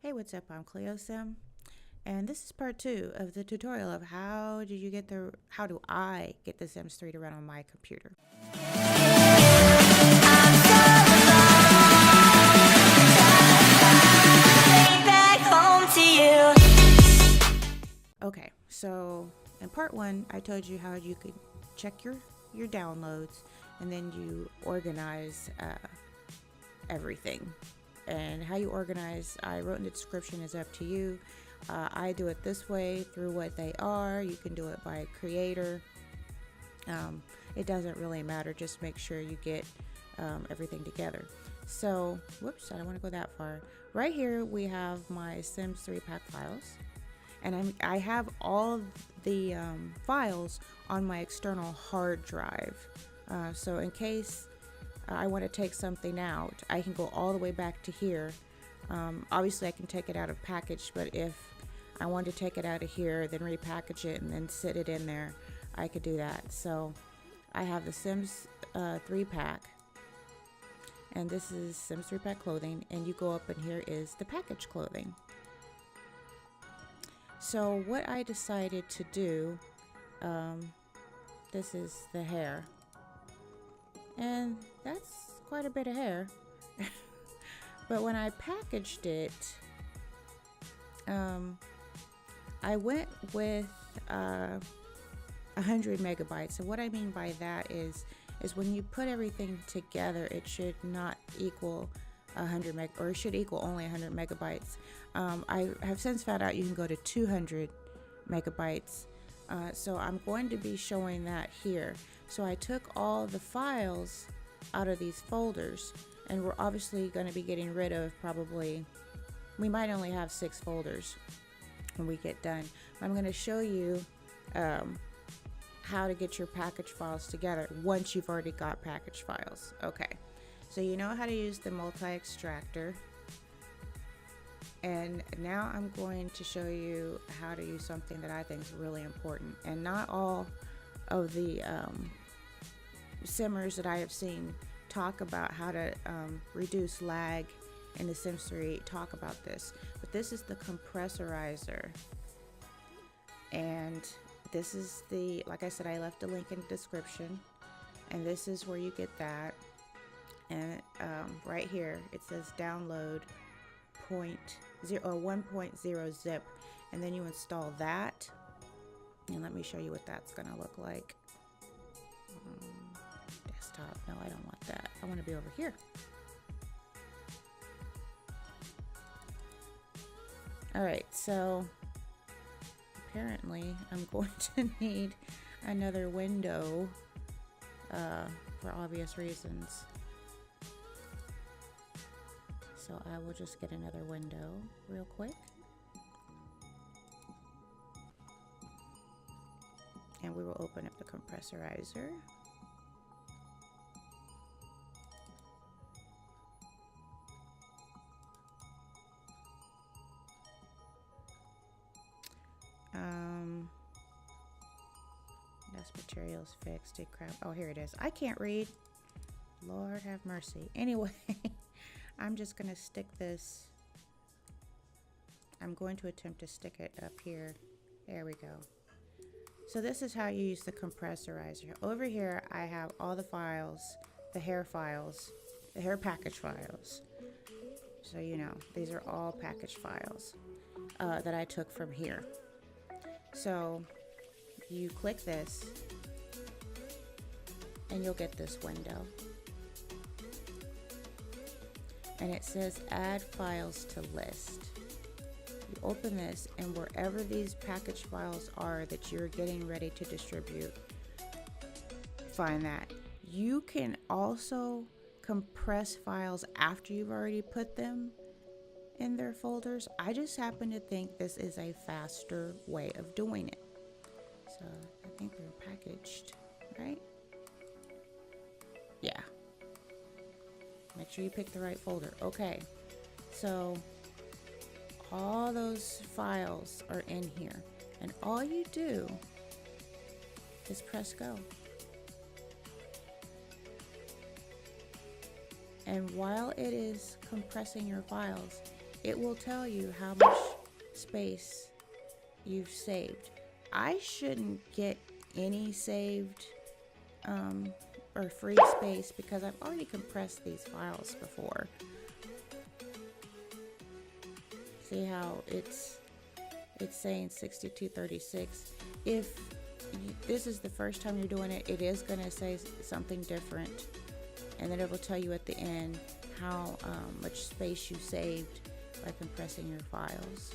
Hey, what's up? I'm Cleo Sim, and this is part 2 of the tutorial of how do I get the Sims 3 to run on my computer. Okay, so in part 1, I told you how you could check your downloads, and then you organize everything. And how you organize, I wrote in the description, is up to you. I do it this way through what they are. You can do it by creator. It doesn't really matter. Just make sure you get everything together. So, whoops, I don't want to go that far. Right here we have my Sims3Pack files. And I have all the files on my external hard drive. So in case I want to take something out, I can go all the way back to here. Obviously I can take it out of package, but if I want to take it out of here, then repackage it and then sit it in there, I could do that. So I have the Sims 3-pack, and this is Sims3Pack clothing, and you go up and here is the package clothing. So what I decided to do, this is the hair, and that's quite a bit of hair. But when I packaged it, I went with 100 megabytes. And what I mean by that is when you put everything together, it should not equal 100 meg, or it should equal only 100 megabytes. I have since found out you can go to 200 megabytes. So I'm going to be showing that here. So I took all the files out of these folders, and we're obviously going to be getting rid of probably, we might only have 6 folders when we get done. I'm going to show you how to get your package files together once you've already got package files. Okay, so you know how to use the Multi-Extractor, and now I'm going to show you how to use something that I think is really important. And not all of the simmers that I have seen talk about how to reduce lag in the Sims 3 talk about this, but this is the Compressorizer, and this is the, like I said, I left a link in the description, and this is where you get that. And right here it says download 1.0 zip, and then you install that, and let me show you what that's gonna look like. Desktop, no, I don't want that. I want to be over here. Alright, so apparently I'm going to need another window for obvious reasons. So I will just get another window real quick. And we will open up the Compressorizer. That's materials fixed. Did crap. Oh, here it is. I can't read. Lord have mercy. Anyway, I'm just going to stick this. I'm going to attempt to stick it up here. There we go. So this is how you use the Compressorizer. Over here, I have all the files, the hair files, the hair package files. So you know, these are all package files that I took from here. So you click this, and you'll get this window. And it says add files to list. You open this, and wherever these package files are that you're getting ready to distribute, find that. You can also compress files after you've already put them in their folders. I just happen to think this is a faster way of doing it. So I think they're packaged, right? Yeah. Make sure you pick the right folder. Okay, so all those files are in here, and all you do is press go. And while it is compressing your files, it will tell you how much space you've saved. I shouldn't get any saved or free space because I've already compressed these files before. See how it's saying 6236. If this is the first time you're doing it, it is going to say something different, and then it will tell you at the end how much space you saved by compressing your files.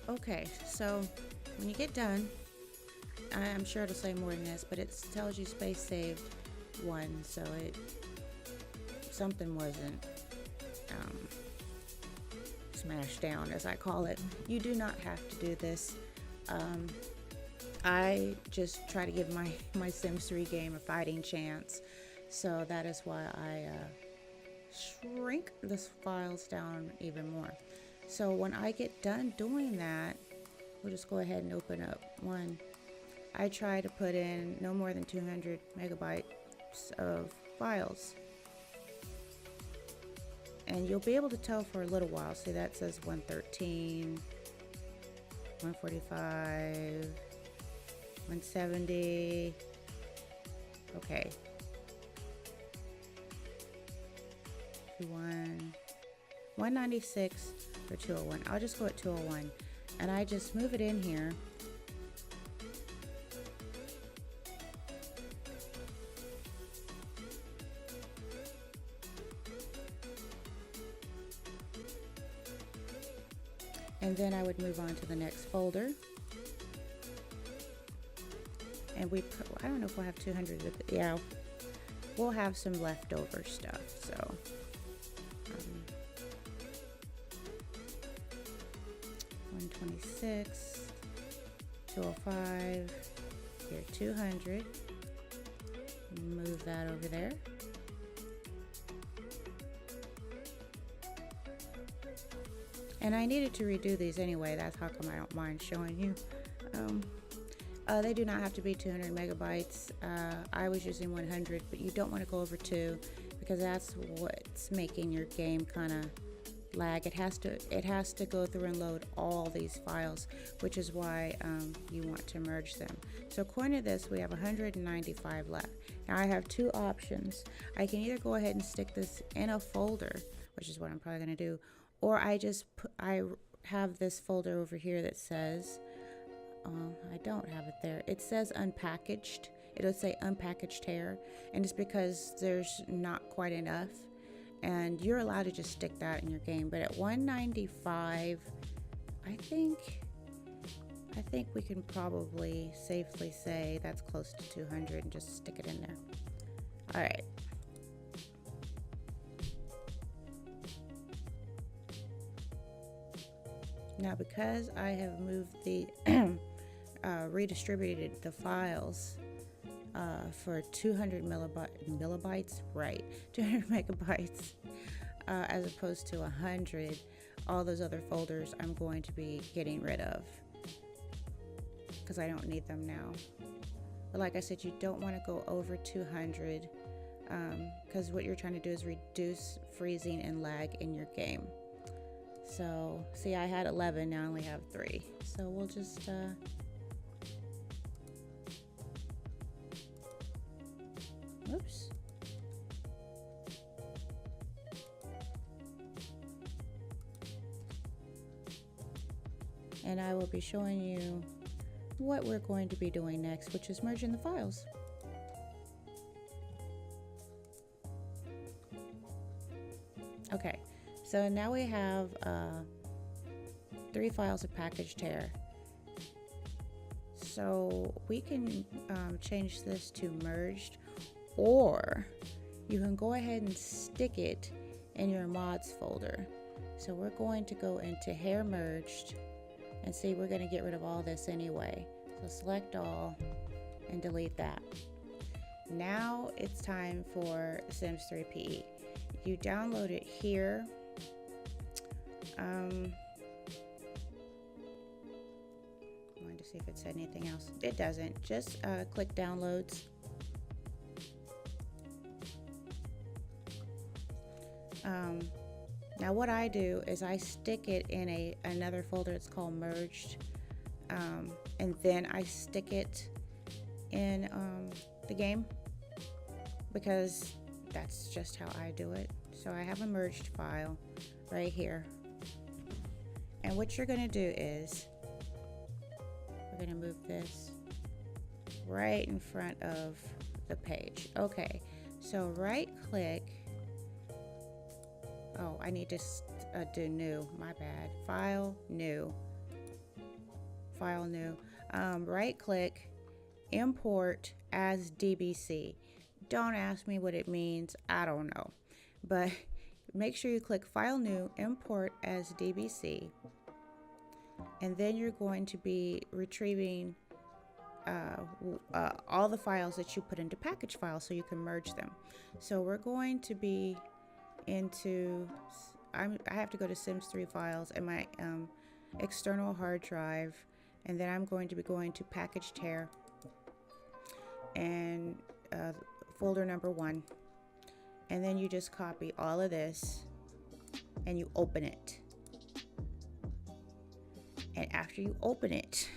Okay, so when you get done, I'm sure it'll say more than this, but it tells you space saved 1, so something wasn't smashed down, as I call it. You do not have to do this. I just try to give my Sims 3 game a fighting chance, so that is why I shrink the files down even more. So when I get done doing that, we'll just go ahead and open up one. I try to put in no more than 200 megabytes of files. And you'll be able to tell for a little while. See, that says 113, 145, 170. Okay. 196 or 201. I'll just go at 201. And I just move it in here. And then I would move on to the next folder. And I don't know if we'll have 200, yeah, we'll have some leftover stuff, so. 126, 205, here 200, move that over there. And I needed to redo these anyway, that's how come I don't mind showing you. They do not have to be 200 megabytes. I was using 100, but you don't want to go over 2 because that's what's making your game kind of lag. It has to go through and load all these files, which is why you want to merge them. So according to this, we have 195 left. Now I have two options. I can either go ahead and stick this in a folder, which is what I'm probably going to do, or I have this folder over here that says, I don't have it there. It says unpackaged. It'll say unpackaged hair, and it's because there's not quite enough. And you're allowed to just stick that in your game. But at 195, I think we can probably safely say that's close to 200 and just stick it in there. All right. Now, because I have moved the redistributed the files for 200 millibytes, right? 200 megabytes, as opposed to 100. All those other folders I'm going to be getting rid of because I don't need them now. But like I said, you don't want to go over 200 because what you're trying to do is reduce freezing and lag in your game. So see, I had 11, now I only have 3. So we'll just oops. And I will be showing you what we're going to be doing next, which is merging the files. Okay, so now we have 3 files of packaged hair. So we can change this to merged, or you can go ahead and stick it in your mods folder. So we're going to go into hair merged, and see, we're going to get rid of all this anyway. So select all and delete that. Now it's time for Sims3PE. You download it here. Wanted to see if it said anything else. It doesn't. Just click downloads. Now what I do is I stick it in another folder. It's called merged, and then I stick it in the game, because that's just how I do it. So I have a merged file right here, and what you're going to do is we're going to move this right in front of the page. Okay, so right click. Oh, I need to do new, my bad. File, new. File, new. Right click, import as DBC. Don't ask me what it means, I don't know. But make sure you click File, new, import as DBC. And then you're going to be retrieving all the files that you put into package files so you can merge them. So we're going to be into, I have to go to Sims3 files and my external hard drive, and then I'm going to be going to packaged hair and folder number 1, and then you just copy all of this and you open it. And after you open it,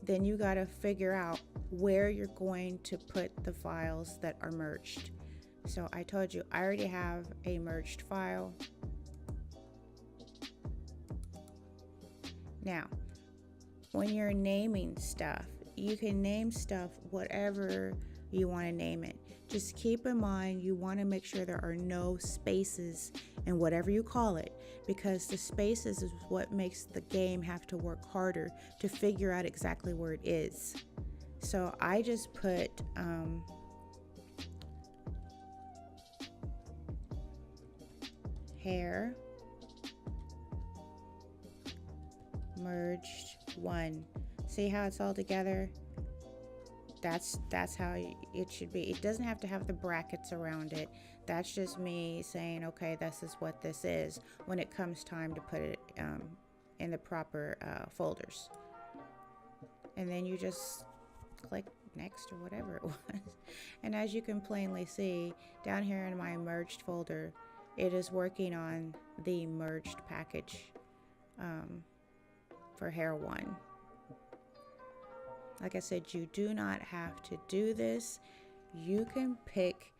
then you got to figure out where you're going to put the files that are merged. So I told you I already have a merged file. Now, when you're naming stuff, you can name stuff whatever you want to name it. Just keep in mind you want to make sure there are no spaces in whatever you call it, because the spaces is what makes the game have to work harder to figure out exactly where it is. So I just put hair merged 1. See how it's all together? That's how it should be. It doesn't have to have the brackets around it. That's just me saying, okay, this is what this is when it comes time to put it in the proper folders. And then you just click next or whatever it was. And as you can plainly see, down here in my merged folder, it is working on the merged package for hair 1. Like I said, you do not have to do this. You can pick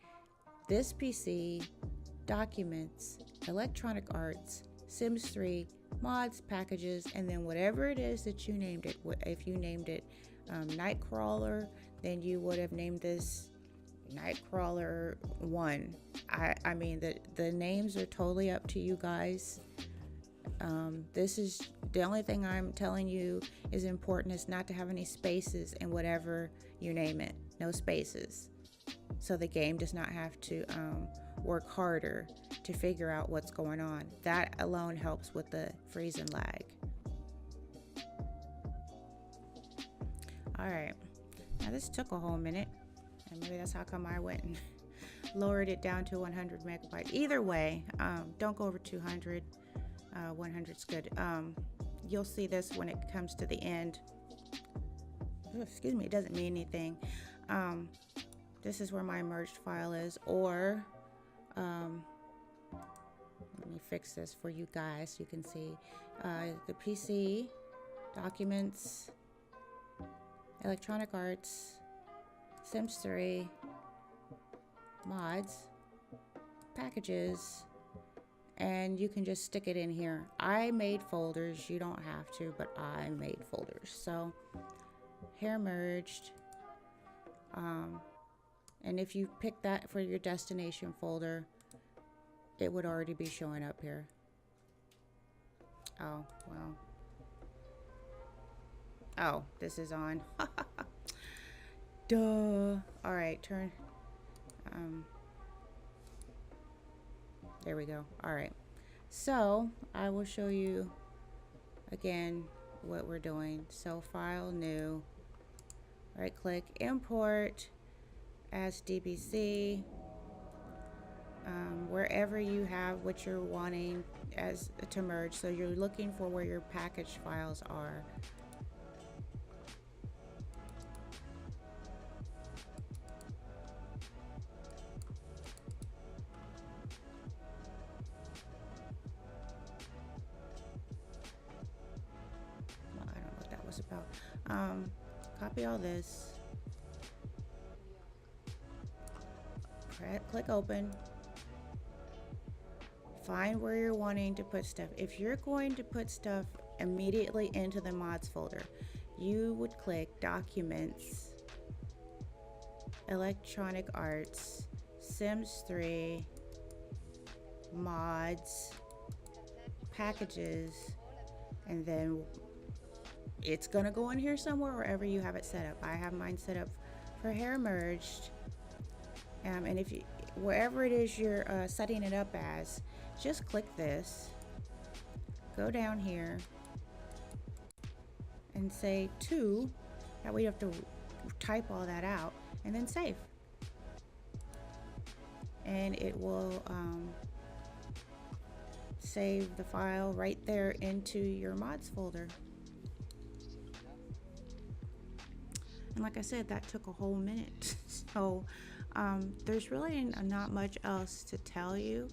this PC, documents, electronic arts, Sims 3, mods, packages, and then whatever it is that you named it. If you named it Nightcrawler, then you would have named this Nightcrawler 1. I mean, the names are totally up to you guys. This is the only thing I'm telling you is important, is not to have any spaces in whatever you name it. No spaces. So the game does not have to work harder to figure out what's going on. That alone helps with the freeze and lag. Alright, now this took a whole minute, and maybe that's how come I went and lowered it down to 100 megabytes. Either way, don't go over 200. 100's good. You'll see this when it comes to the end. Oh, excuse me, it doesn't mean anything. This is where my merged file is, or let me fix this for you guys so you can see. The PC, documents, electronic arts, Sims 3, mods, packages, and you can just stick it in here. I made folders. You don't have to, but I made folders. So hair merged, and if you pick that for your destination folder, it would already be showing up here. Oh well. Oh, this is on. Duh. All right, turn. There we go. All right. So I will show you again what we're doing. So file, new, right click, import as DBC, wherever you have what you're wanting as to merge. So you're looking for where your package files are. Copy all this, click open, find where you're wanting to put stuff. If you're going to put stuff immediately into the mods folder, you would click Documents, Electronic Arts, Sims 3, Mods, Packages, and then it's gonna go in here somewhere wherever you have it set up. I have mine set up for hair merged, and if you, wherever it is you're setting it up as, just click this, go down here and say to, that way you have to type all that out, and then save, and it will save the file right there into your mods folder. And like I said, that took a whole minute. So there's really not much else to tell you.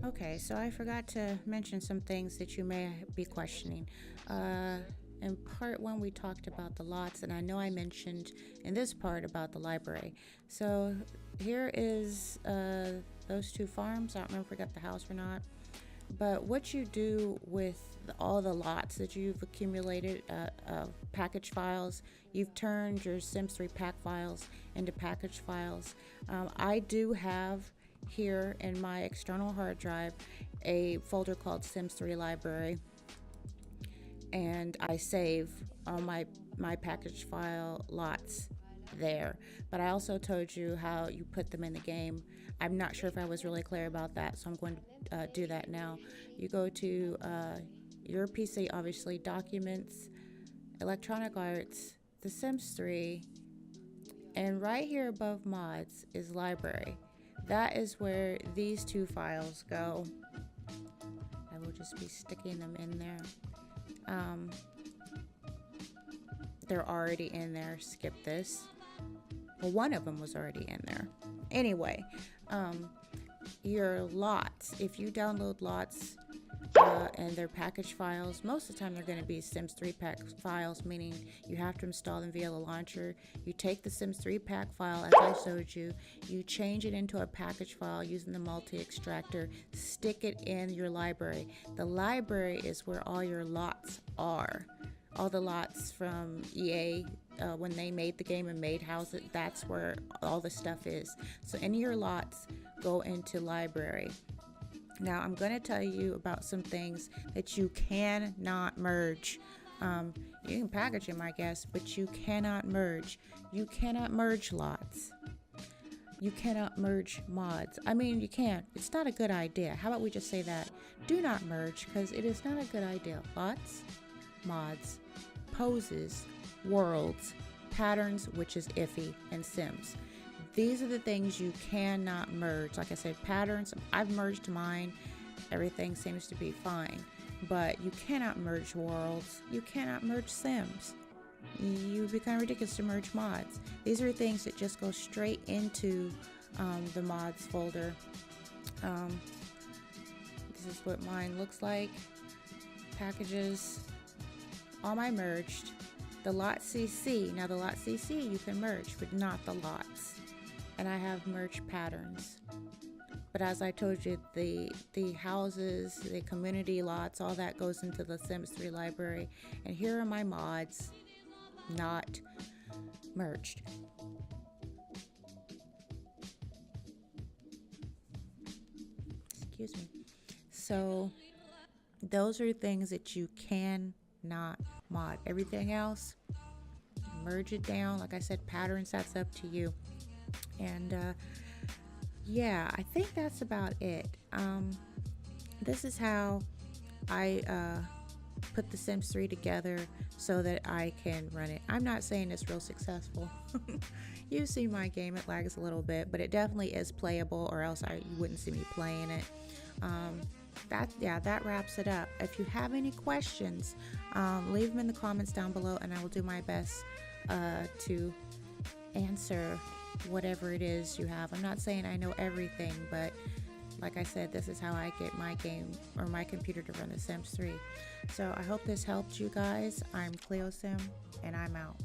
Okay, so I forgot to mention some things that you may be questioning. In part one, we talked about the lots, and I know I mentioned in this part about the library. So here is those two farms. I don't remember if we got the house or not. But what you do with all the lots that you've accumulated, package files, you've turned your Sims3Pack files into package files. I do have here in my external hard drive a folder called Sims3 Library, and I save all my package file lots there. But I also told you how you put them in the game. I'm not sure if I was really clear about that, so I'm going to do that now. You go to your PC, obviously, Documents, Electronic Arts, The Sims 3, and right here above Mods is Library. That is where these two files go. I will just be sticking them in there. They're already in there. Skip this. Well, one of them was already in there. Anyway, your lots, if you download lots and their package files, most of the time they're going to be Sims3Pack files, meaning you have to install them via the launcher. You take the Sims3Pack file, as I showed you, you change it into a package file using the Multi-Extractor, stick it in your library. The library is where all your lots are. All the lots from EA, when they made the game and made houses, that's where all the stuff is. So any of your lots go into library. Now I'm going to tell you about some things that you cannot merge. You can package them, I guess, but you cannot merge. You cannot merge lots. You cannot merge mods. I mean, you can. It's not a good idea. How about we just say that? Do not merge, because it is not a good idea. Lots, mods, poses, worlds, patterns, which is iffy, and sims. These are the things you cannot merge. Like I said, patterns, I've merged mine. Everything seems to be fine. But you cannot merge worlds. You cannot merge sims. You become ridiculous to merge mods. These are things that just go straight into the mods folder. This is what mine looks like. Packages. All my merged. The lot CC. Now the lot CC you can merge, but not the lots. And I have merged patterns. But as I told you, the houses, the community lots, all that goes into the Sims 3 library. And here are my mods, not merged. Excuse me. So those are things that you cannot mod. Everything else, merge it down. Like I said, patterns, that's up to you. And yeah, I think that's about it. This is how I put the Sims 3 together so that I can run it. I'm not saying it's real successful. You see my game, it lags a little bit, but it definitely is playable, or else you wouldn't see me playing it. That wraps it up. If you have any questions, leave them in the comments down below, and I will do my best to answer whatever it is you have. I'm not saying I know everything, but like I said, this is how I get my game or my computer to run the Sims 3. So I hope this helped you guys. I'm Cleo Sim, and I'm out.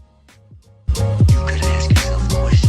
you gotta ask yourself a question.